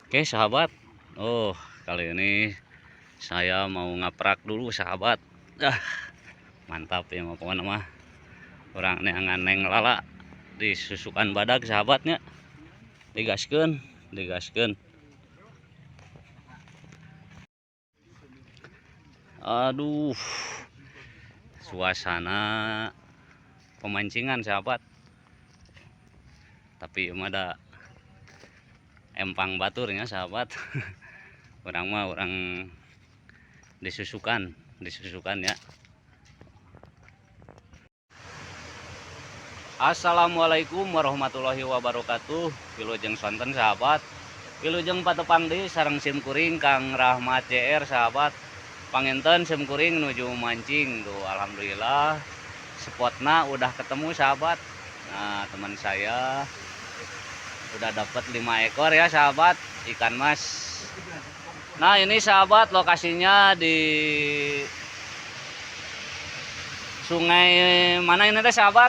Oke sahabat, kali ini saya mau ngaprak dulu sahabat. Mantap ya mau pokoknya mah. Orang neangan neng lala disusukan badak sahabatnya. Digaskeun, digaskeun. Aduh, suasana pemancingan sahabat. Tapi ada empang baturnya sahabat. Orang mah orang disusukan ya. Assalamualaikum warahmatullahi wabarakatuh. Wilujeng sonten sahabat, wilujeng patepang di sareng sim kuring Kang Rahmat CR sahabat. Panginten sim kuring nuju mancing tuh, alhamdulillah spotnya udah ketemu sahabat. Nah teman saya udah dapat 5 ekor ya sahabat ikan mas. Nah ini sahabat lokasinya di sungai mana ini teh sahabat?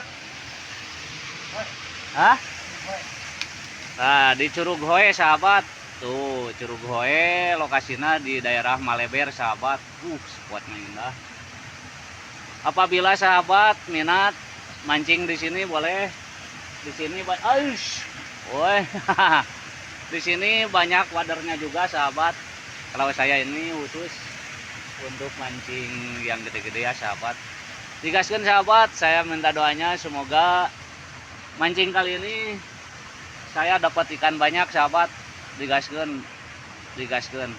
Nah di Curug Hoe sahabat, tuh Curug Hoe lokasinya di daerah Maleber sahabat. Spotnya indah. Apabila sahabat minat mancing di sini boleh. Di sini di sini banyak wadernya juga sahabat. Kalau saya ini khusus untuk mancing yang gede-gede ya sahabat. Digaskan sahabat, saya minta doanya semoga mancing kali ini saya dapat ikan banyak sahabat. Digaskeun, digaskeun.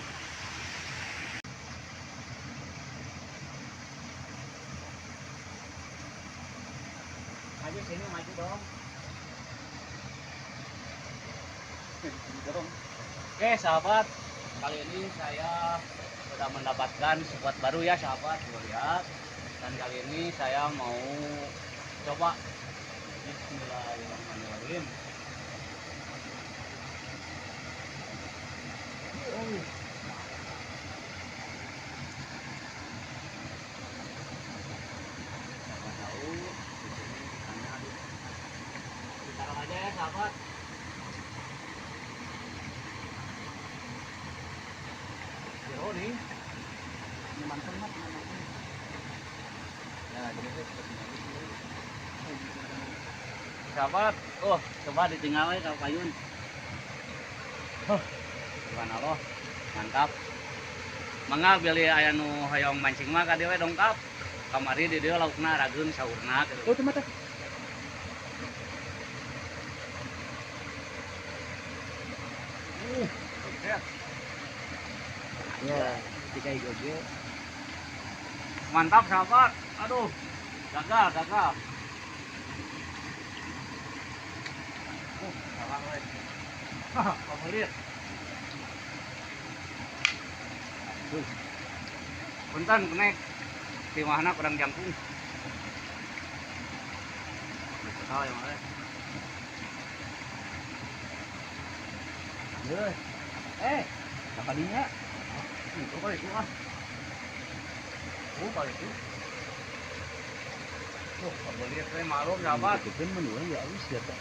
Maju sini, maju dong. Oke sahabat, kali ini saya sudah mendapatkan spot baru ya sahabat, lihat. Dan kali ini saya mau coba. Bismillahirrahmanirrahim. Ditaruh aja ya sahabat. Jero nih. Ini mantap mat, ya jadi seperti ini. Sahabat, coba ditinggal aja kalau payun. Subhanallah, mantap. Mangga beli aya nu hoyong mancing mah ka dieu dongkap. Kamari di dieu laukna rageun saurna gitu. Oh, teh mata. Ya, ketika igo. Mantap sahabat. Aduh, gagal. Salah we. Pameulit. Punten kenek timahna kurang jangkung. Betul ya mah. Apa dinya? Itu kali itu ah. Kali itu. Pameulit we malum sahabat. Itu kan menurut ya wis ya teh.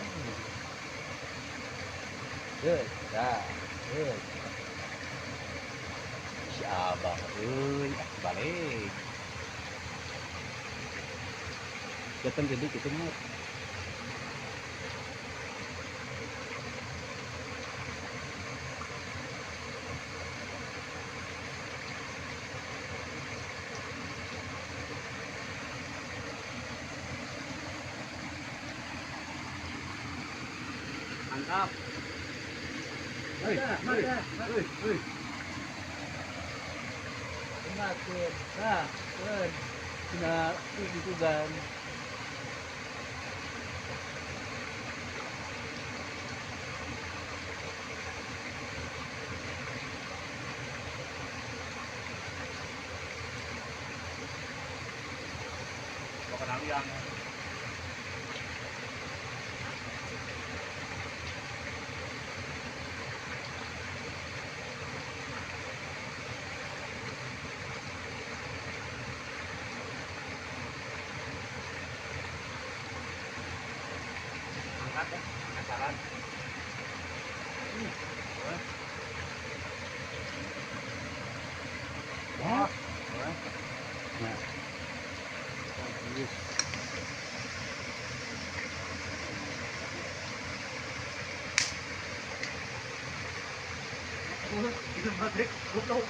Si abang balik datang jadi ketemu mantap. Itu kan. Kenal yang angkat ya, penasaran. Itu maghrib goblok.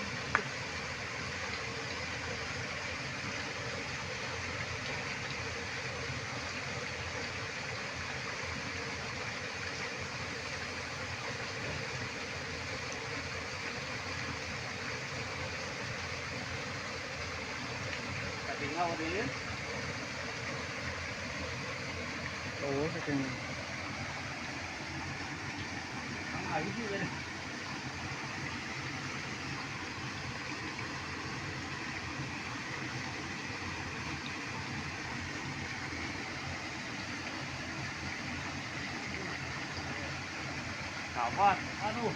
Tinggal dia. Oo, sa tin. Ang ayos yun. Sahabat, aduh.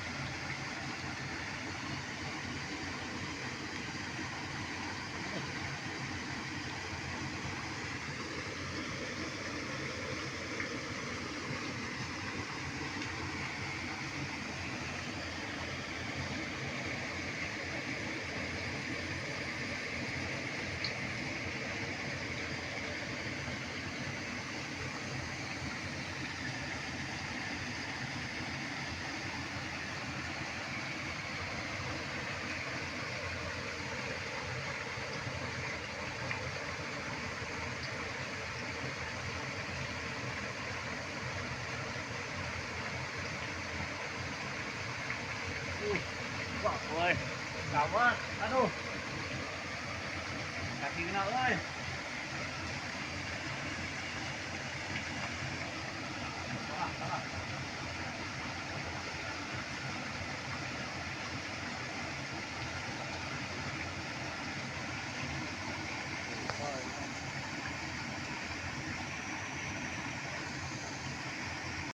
Wah, boy. Gawat. Aduh. Kaki kena, oi.